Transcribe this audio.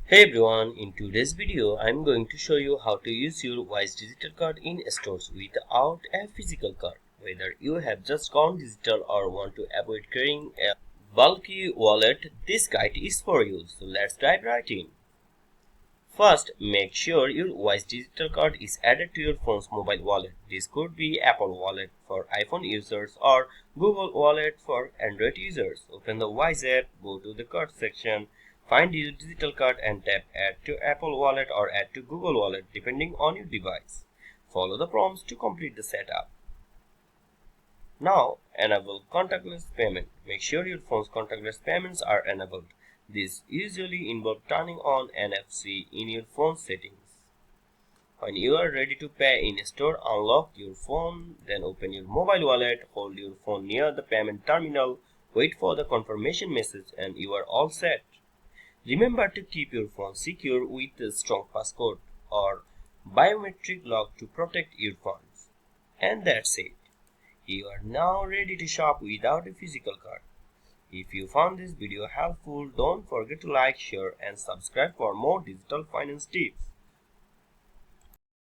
Hey everyone, in today's video I'm going to show you how to use your Wise digital card in stores without a physical card. Whether you have just gone digital or want to avoid carrying a bulky wallet, this guide is for you. So let's dive right in. First, make sure your Wise digital card is added to your phone's mobile wallet. This could be Apple Wallet for iPhone users or Google Wallet for Android users. Open the Wise app, go to the card section, find your digital card and tap Add to Apple Wallet or Add to Google Wallet depending on your device. Follow the prompts to complete the setup. Now, enable contactless payment. Make sure your phone's contactless payments are enabled. This usually involves turning on NFC in your phone settings. When you are ready to pay in a store, unlock your phone, then open your mobile wallet, hold your phone near the payment terminal, wait for the confirmation message, and you are all set. Remember to keep your phone secure with a strong passcode or biometric lock to protect your funds. And that's it. You are now ready to shop without a physical card. If you found this video helpful, don't forget to like, share and subscribe for more digital finance tips.